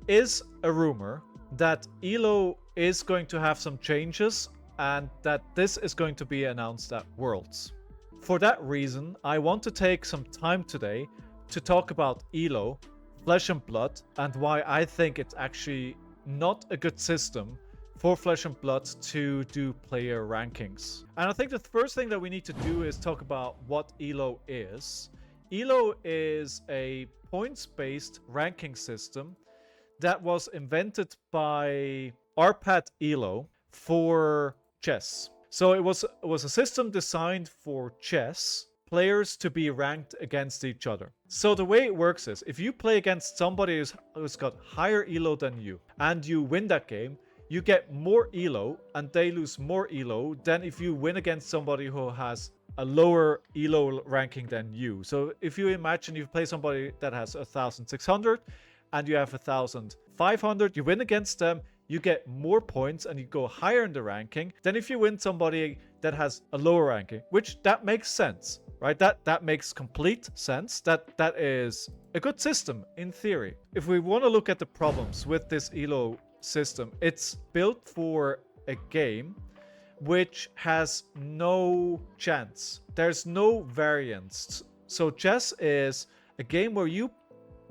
is a rumor that ELO is going to have some changes and that this is going to be announced at Worlds. For that reason, I want to take some time today to talk about ELO, Flesh and Blood, and why I think it's actually not a good system for Flesh and Blood to do player rankings. And I think the first thing that we need to do is talk about what ELO is. ELO is a points-based ranking system that was invented by Arpad ELO for chess. So it was a system designed for chess players to be ranked against each other. So the way it works is, if you play against somebody who's got higher ELO than you, and you win that game, you get more ELO, and they lose more ELO than if you win against somebody who has a lower ELO ranking than you. So if you imagine you play somebody that has 1,600, and you have 1,500, you win against them, you get more points and you go higher in the ranking than if you win somebody that has a lower ranking, which that makes sense, right? That makes complete sense. That is a good system in theory. If we want to look at the problems with this ELO system, it's built for a game which has no chance. There's no variance. So chess is a game where you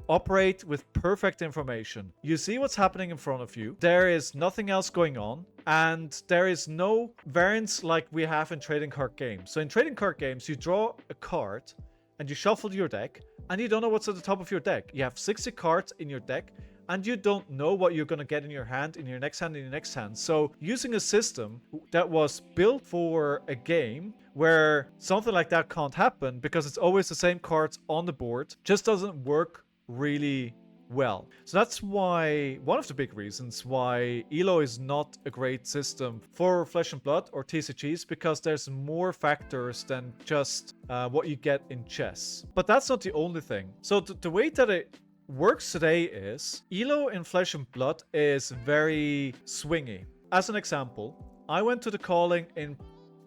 operate with perfect information. You see what's happening in front of you. There is nothing else going on. And there is no variance like we have in trading card games. So in trading card games, you draw a card and you shuffle your deck and you don't know what's at the top of your deck. You have 60 cards in your deck and you don't know what you're going to get in your hand, in your next hand, in your next hand. So using a system that was built for a game where something like that can't happen because it's always the same cards on the board just doesn't work really well. So that's why, one of the big reasons why ELO is not a great system for Flesh and Blood or TCGs, because there's more factors than just what you get in chess. But that's not the only thing. So the way that it works today is ELO in Flesh and Blood is very swingy. As an example, I went to the calling in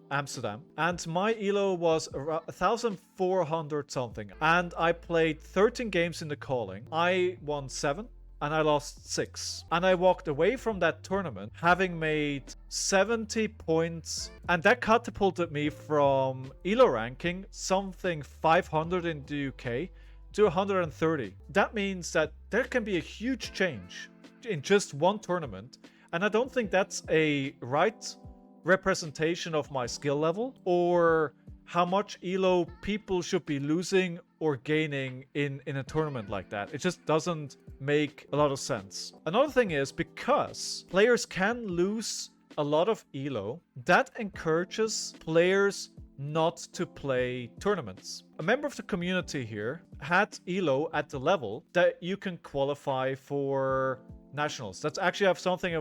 Amsterdam and my ELO was around 1,400 something, and I played 13 games in the calling. I won 7 and I lost 6, and I walked away from that tournament having made 70 points, and that catapulted me from ELO ranking something 500 in the UK to 130. That means that there can be a huge change in just one tournament, and I don't think that's a right representation of my skill level or how much ELO people should be losing or gaining in a tournament like that. It just doesn't make a lot of sense. Another thing is, because players can lose a lot of ELO, that encourages players not to play tournaments. A member of the community here had ELO at the level that you can qualify for nationals. That's actually something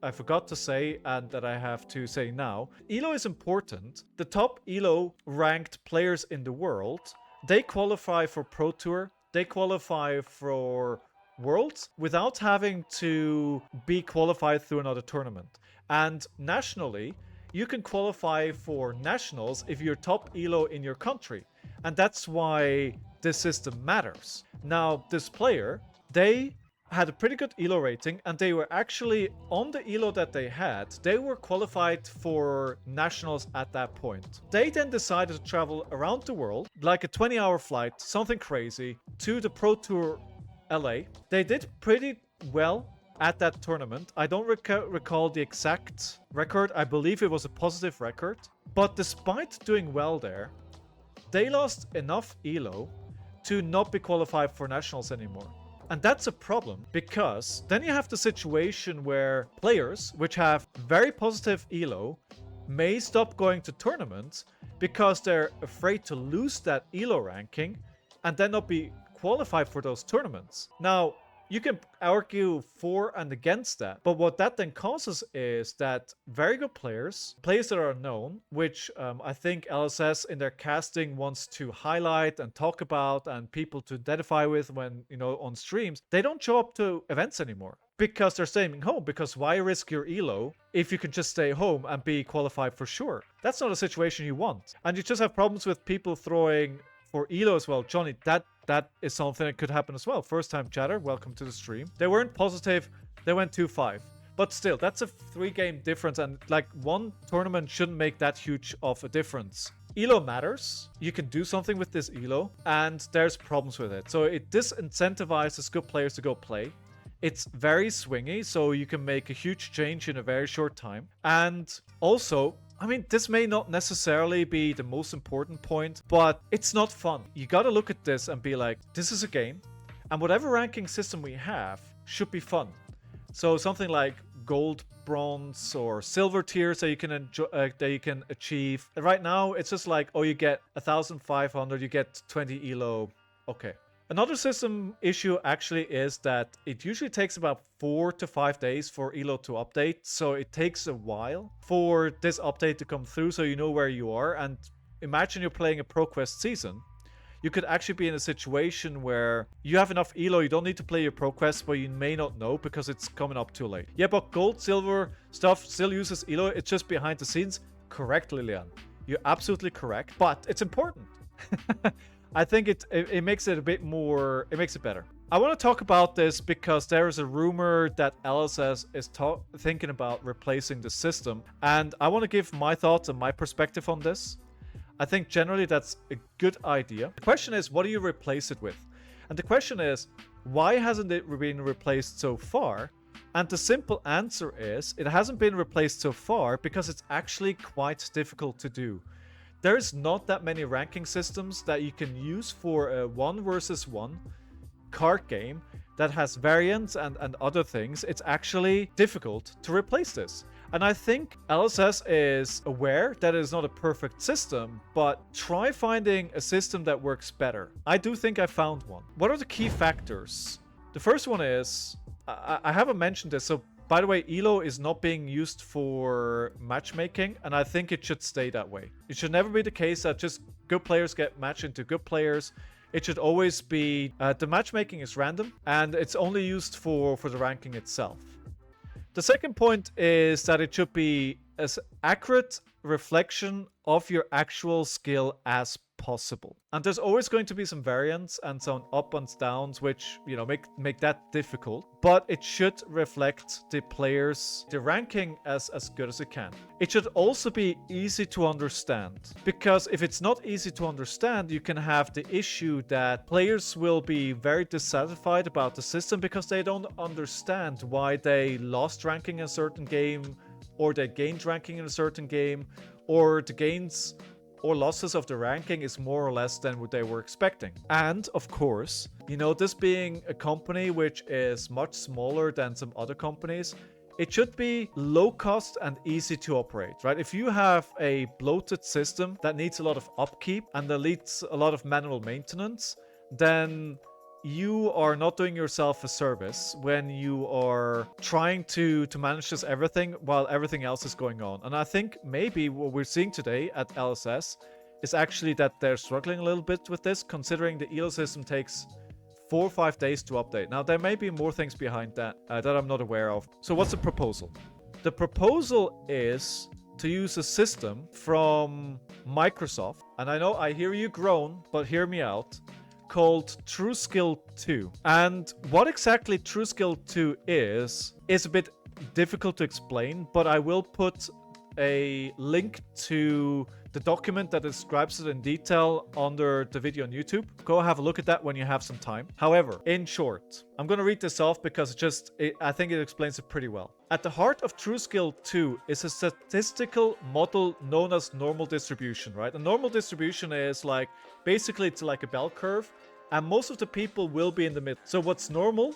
I forgot to say and that I have to say now. ELO is important. The top ELO ranked players in the world, they qualify for Pro Tour, they qualify for Worlds without having to be qualified through another tournament. And nationally, you can qualify for nationals if you're top ELO in your country. And that's why this system matters. Now, this player, they had a pretty good ELO rating, and they were actually on the ELO that they had. They were qualified for nationals at that point. They then decided to travel around the world, like a 20-hour flight, something crazy, to the Pro Tour LA. They did pretty well at that tournament. I don't recall the exact record. I believe it was a positive record. But despite doing well there, they lost enough ELO to not be qualified for nationals anymore. And that's a problem, because then you have the situation where players which have very positive ELO may stop going to tournaments because they're afraid to lose that ELO ranking and then not be qualified for those tournaments. Now, you can argue for and against that, but what that then causes is that very good players that are known, which I think LSS in their casting wants to highlight and talk about and people to identify with when, on streams, they don't show up to events anymore because they're staying home. Because why risk your ELO if you can just stay home and be qualified for sure? That's not a situation you want. And you just have problems with people throwing for ELO as well. Johnny, that that is something that could happen as well. First time chatter, welcome to the stream. They weren't positive, they went 2-5. But still, that's a 3-game difference, and like one tournament shouldn't make that huge of a difference. ELO matters. You can do something with this ELO, and there's problems with it. So it disincentivizes good players to go play. It's very swingy, so you can make a huge change in a very short time. And also, I mean, this may not necessarily be the most important point, but it's not fun. You gotta look at this and be like, this is a game, and whatever ranking system we have should be fun. So something like gold, bronze, or silver tiers that you can enjoy, that you can achieve. Right now, it's just like, oh, you get 1,500, you get 20 ELO. Okay. Another system issue actually is that it usually takes about 4 to 5 days for ELO to update. So it takes a while for this update to come through so you know where you are. And imagine you're playing a ProQuest season. You could actually be in a situation where you have enough ELO, you don't need to play your ProQuest, but you may not know because it's coming up too late. Yeah, but gold, silver stuff still uses ELO. It's just behind the scenes. Correct, Lilian. You're absolutely correct, but it's important. I think it makes it a bit more, it makes it better. I want to talk about this because there is a rumor that LSS is thinking about replacing the system, and I want to give my thoughts and my perspective on this. I think generally that's a good idea. The question is, what do you replace it with? And the question is, why hasn't it been replaced so far? And the simple answer is, it hasn't been replaced so far because it's actually quite difficult to do. There's not that many ranking systems that you can use for a 1 versus 1 card game that has variants and other things. It's actually difficult to replace this. And I think LSS is aware that it is not a perfect system, but try finding a system that works better. I do think I found one. What are the key factors? The first one is, I haven't mentioned this, so by the way, ELO is not being used for matchmaking, and I think it should stay that way. It should never be the case that just good players get matched into good players. It should always be, the matchmaking is random, and it's only used for the ranking itself. The second point is that it should be as accurate reflection of your actual skill as possible. And there's always going to be some variance and some up and downs, which, you know, make that difficult. But it should reflect the ranking as good as it can. It should also be easy to understand, because if it's not easy to understand, you can have the issue that players will be very dissatisfied about the system because they don't understand why they lost ranking in a certain game, or they gained ranking in a certain game, or the gains or losses of the ranking is more or less than what they were expecting. And of course, you know, this being a company which is much smaller than some other companies, it should be low cost and easy to operate, right? If you have a bloated system that needs a lot of upkeep and that needs a lot of manual maintenance, then you are not doing yourself a service when you are trying to manage this everything while everything else is going on. And I think maybe what we're seeing today at LSS is actually that they're struggling a little bit with this, considering the ELO system takes 4 or 5 days to update. Now, there may be more things behind that that I'm not aware of. So what's the proposal? The proposal is to use a system from Microsoft. And I know I hear you groan, but hear me out. Called TrueSkill 2. And what exactly TrueSkill 2 is a bit difficult to explain, but I will put a link to the document that describes it in detail under the video on YouTube. Go have a look at that when you have some time. However, in short, I'm going to read this off because I think it explains it pretty well. At the heart of TrueSkill 2 is a statistical model known as normal distribution, right? A normal distribution is like, basically it's like a bell curve, and most of the people will be in the middle. So what's normal,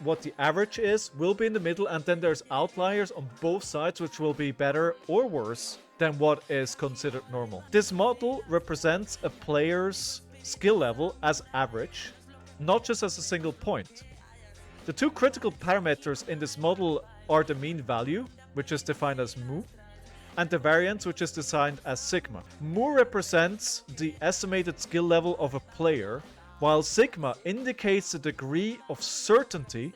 what the average is, will be in the middle, and then there's outliers on both sides, which will be better or worse than what is considered normal. This model represents a player's skill level as average, not just as a single point. The two critical parameters in this model are the mean value, which is defined as mu, and the variance, which is defined as sigma. Mu represents the estimated skill level of a player, while sigma indicates the degree of certainty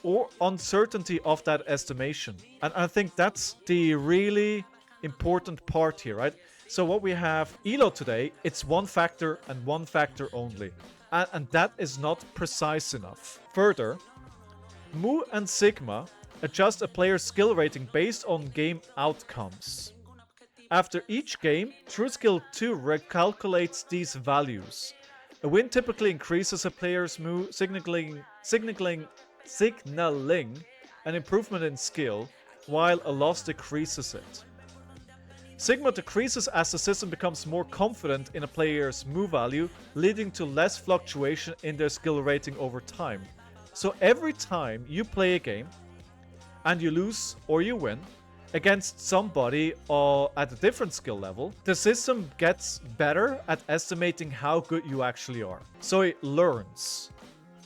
or uncertainty of that estimation. And I think that's the really important part here, right? So what we have ELO today, it's one factor and one factor only. and that is not precise enough. Further, Mu and Sigma adjust a player's skill rating based on game outcomes. After each game, TrueSkill 2 recalculates these values. A win typically increases a player's Mu, signaling an improvement in skill, while a loss decreases it. Sigma decreases as the system becomes more confident in a player's Mu value, leading to less fluctuation in their skill rating over time. So every time you play a game, and you lose or you win against somebody at a different skill level, the system gets better at estimating how good you actually are. So it learns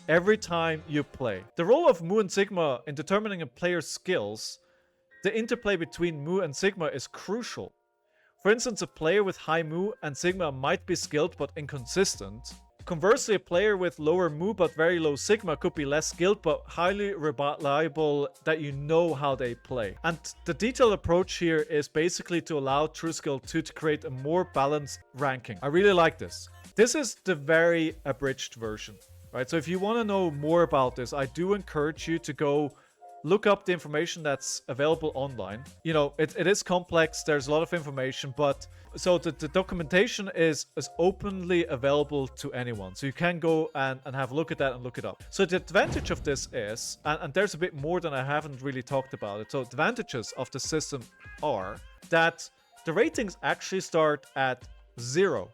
every time you play. The role of Mu and Sigma in determining a player's skills, the interplay between Mu and Sigma is crucial. For instance, a player with high Mu and Sigma might be skilled but inconsistent. Conversely, a player with lower Mu but very low Sigma could be less skilled but highly reliable that you know how they play. And the detailed approach here is basically to allow TrueSkill 2 to create a more balanced ranking. I really like this. This is the very abridged version, right? So if you want to know more about this, I do encourage you to go look up the information that's available online. You know, it is complex, there's a lot of information, but so the documentation is openly available to anyone. So you can go and have a look at that and look it up. So the advantage of this is, and there's a bit more than I haven't really talked about it. So advantages of the system are that the ratings actually start at 0.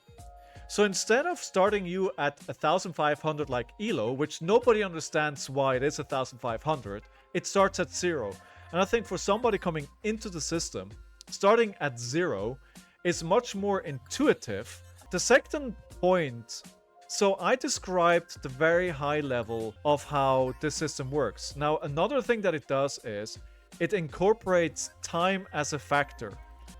So instead of starting you at 1500 like ELO, which nobody understands why it is 1500, it starts at 0. And I think for somebody coming into the system, starting at 0 is much more intuitive. The second point, so I described the very high level of how this system works. Now, another thing that it does is it incorporates time as a factor.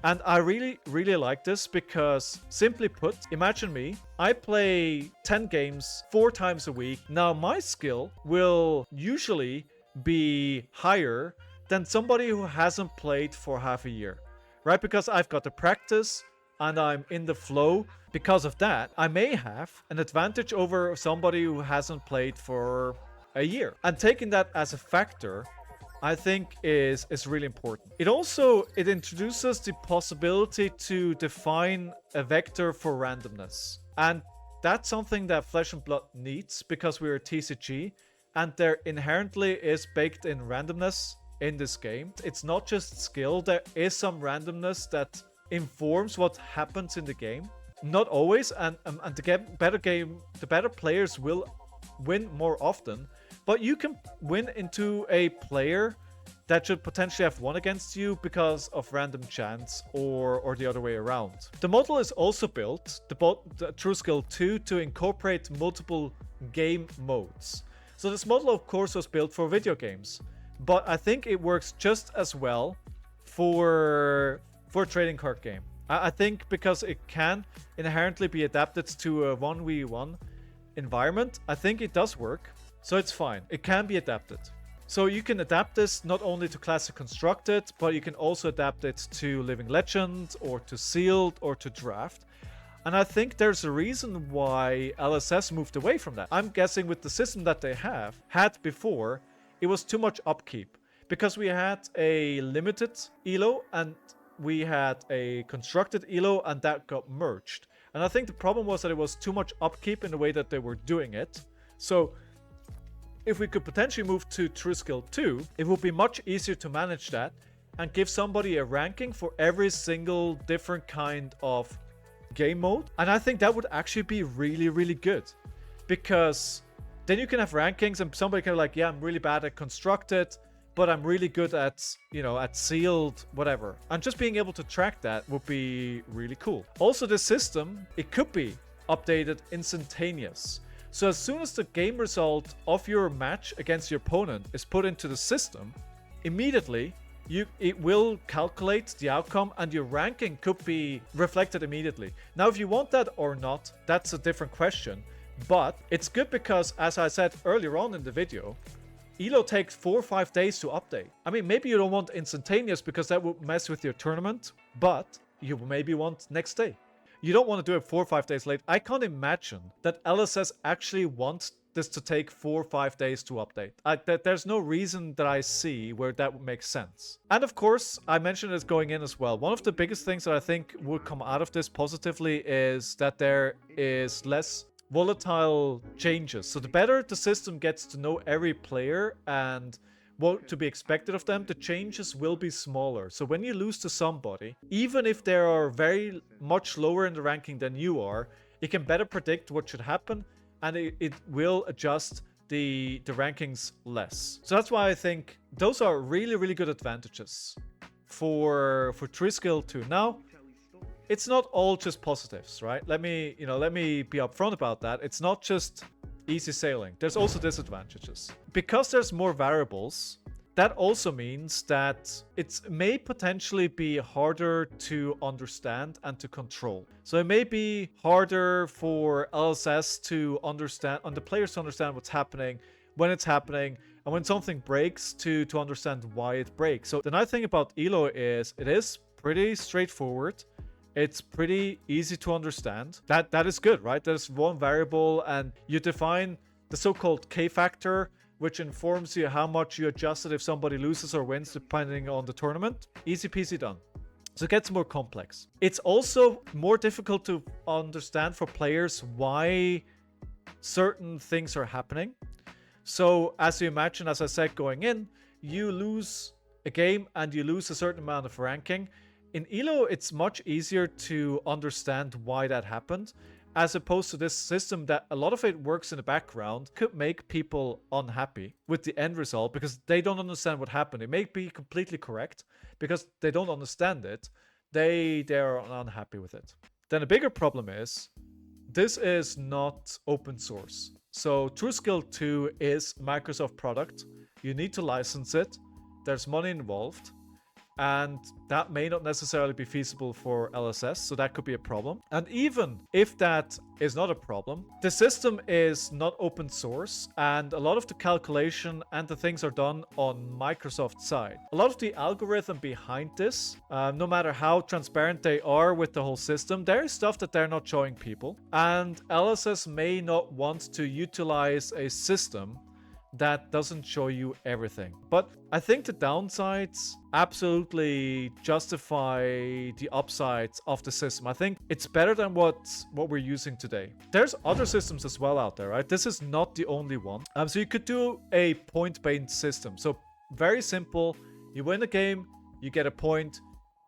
And I really, really like this because, simply put, imagine me, I play 10 games 4 times a week. Now, my skill will usually be higher than somebody who hasn't played for half a year, right? Because I've got the practice and I'm in the flow. Because of that, I may have an advantage over somebody who hasn't played for a year. And taking that as a factor, I think is really important. It introduces the possibility to define a vector for randomness. And that's something that Flesh and Blood needs because we're a TCG and there inherently is baked in randomness in this game. It's not just skill, there is some randomness that informs what happens in the game. Not always, and the better players will win more often. But you can win into a player that should potentially have won against you because of random chance or the other way around. The model is also built, the TrueSkill 2, to incorporate multiple game modes. So this model, of course, was built for video games, but I think it works just as well for a trading card game. I think because it can inherently be adapted to a 1v1 environment, I think it does work. So it's fine. It can be adapted. So you can adapt this not only to Classic Constructed, but you can also adapt it to Living Legend or to Sealed or to Draft. And I think there's a reason why LSS moved away from that. I'm guessing with the system that they had before, it was too much upkeep. Because we had a limited ELO and we had a constructed ELO and that got merged. And I think the problem was that it was too much upkeep in the way that they were doing it. So if we could potentially move to TrueSkill 2, it would be much easier to manage that and give somebody a ranking for every single different kind of game mode. And I think that would actually be really, really good. Because then you can have rankings and somebody can be like, yeah, I'm really bad at constructed, but I'm really good at, at sealed, whatever. And just being able to track that would be really cool. Also, this system, it could be updated instantaneous. So as soon as the game result of your match against your opponent is put into the system, immediately it will calculate the outcome and your ranking could be reflected immediately. Now, if you want that or not, that's a different question. But it's good because, as I said earlier on in the video, ELO takes 4 or 5 days to update. I mean, maybe you don't want instantaneous because that would mess with your tournament, but you maybe want next day. you don't want to do it 4 or 5 days late. I can't imagine that LSS actually wants this to take 4 or 5 days to update. There's no reason that I see where that would make sense. And of course, I mentioned this going in as well. One of the biggest things that I think would come out of this positively is that there is less volatile changes. So the better the system gets to know every player and what to be expected of them, the changes will be smaller. So when you lose to somebody, even if they are very much lower in the ranking than you are, it can better predict what should happen, and it will adjust the rankings less. So that's why I think those are really, really good advantages for Triskill 2. Now, it's not all just positives, right? Let me be upfront about that. It's not just easy sailing. There's also disadvantages. Because there's more variables, that also means that it may potentially be harder to understand and to control. So it may be harder for LSS to understand, and the players to understand what's happening, when it's happening, and when something breaks to understand why it breaks. So the nice thing about ELO is it is pretty straightforward. It's pretty easy to understand. That is good, right? There's one variable and you define the so-called K factor, which informs you how much you adjusted if somebody loses or wins depending on the tournament. Easy peasy done. So it gets more complex. It's also more difficult to understand for players why certain things are happening. So as you imagine, as I said going in, you lose a game and you lose a certain amount of ranking. In ELO, it's much easier to understand why that happened, as opposed to this system that a lot of it works in the background, could make people unhappy with the end result because they don't understand what happened. It may be completely correct because they don't understand it. They're unhappy with it. Then a bigger problem is this is not open source. So Triskill 2 is Microsoft product. You need to license it. There's money involved. And that may not necessarily be feasible for LSS, so that could be a problem. And even if that is not a problem, the system is not open source, and a lot of the calculation and the things are done on Microsoft's side. A lot of the algorithm behind this, no matter how transparent they are with the whole system, there is stuff that they're not showing people. And LSS may not want to utilize a system that doesn't show you everything. But I think the downsides absolutely justify the upsides of the system. I think it's better than what we're using today. There's other systems as well out there, right? This is not the only one. So you could do a point-based system. So very simple. You win a game, you get a point.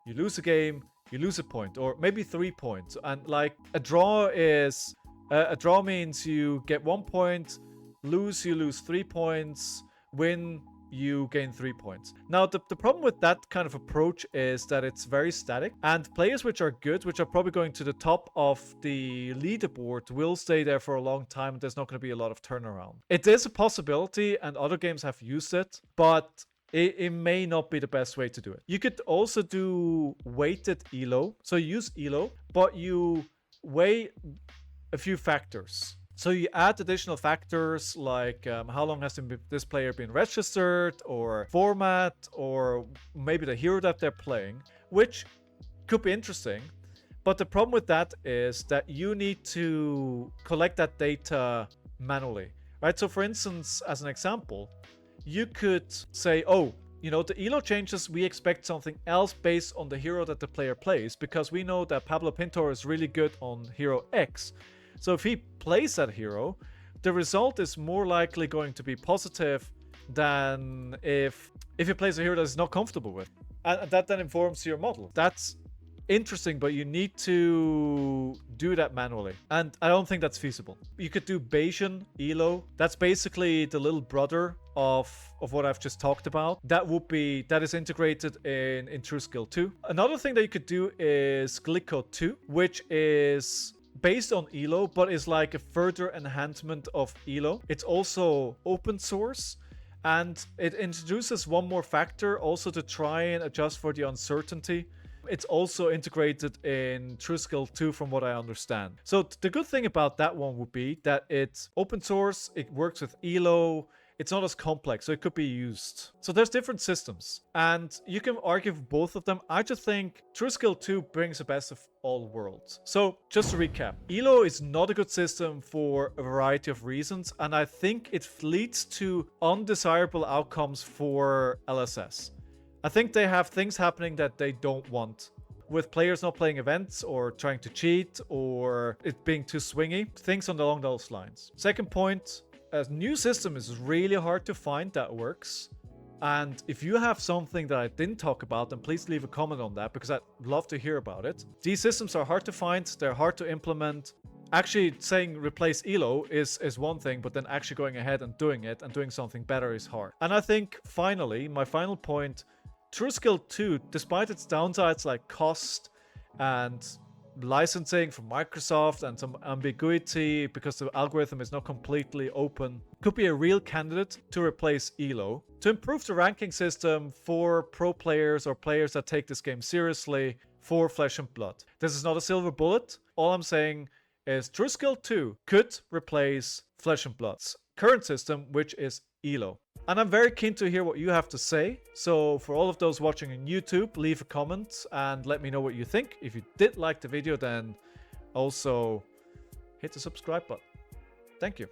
You lose a game, you lose a point, or maybe 3 points. And like a draw is a draw means you get 1 point. Lose, you lose 3 points. Win, you gain 3 points. Now, the problem with that kind of approach is that it's very static, and players which are good, which are probably going to the top of the leaderboard, will stay there for a long time, and there's not going to be a lot of turnaround. It is a possibility, and other games have used it, but it may not be the best way to do it. You could also do weighted ELO. So you use ELO, but you weigh a few factors. So you add additional factors like how long has this player been registered, or format, or maybe the hero that they're playing, which could be interesting. But the problem with that is that you need to collect that data manually, right? So for instance, as an example, you could say, oh, you know, the ELO changes, we expect something else based on the hero that the player plays, because we know that Pablo Pintor is really good on hero X. So if he plays that hero, the result is more likely going to be positive than if he plays a hero that he's not comfortable with. And that then informs your model. That's interesting, but you need to do that manually. And I don't think that's feasible. You could do Bayesian ELO. That's basically the little brother of what I've just talked about. That is integrated in Triskill 2. Another thing that you could do is Glyco 2, which is based on ELO, but is like a further enhancement of ELO. It's also open source, and it introduces one more factor also to try and adjust for the uncertainty. It's also integrated in Triskill 2 from what I understand. So the good thing about that one would be that it's open source, it works with ELO, it's not as complex, so it could be used. So there's different systems, and you can argue for both of them. I just think True Skill 2 brings the best of all worlds. So just to recap, ELO is not a good system for a variety of reasons, and I think it leads to undesirable outcomes for LSS. I think they have things happening that they don't want, with players not playing events or trying to cheat or it being too swingy, things along those lines. Second point, a new system is really hard to find that works. And if you have something that I didn't talk about, then please leave a comment on that, because I'd love to hear about it. These systems are hard to find, they're hard to implement. Actually saying replace ELO is one thing, but then actually going ahead and doing it and doing something better is hard. And I think finally, my final point, True Skill 2, despite its downsides like cost and licensing from Microsoft and some ambiguity because the algorithm is not completely open, could be a real candidate to replace ELO, to improve the ranking system for pro players or players that take this game seriously for Flesh and Blood. This is not a silver bullet. All I'm saying is True Skill 2 could replace Flesh and Blood's current system, which is ELO. And I'm very keen to hear what you have to say. So for all of those watching on YouTube, leave a comment and let me know what you think. If you did like the video, then also hit the subscribe button. Thank you.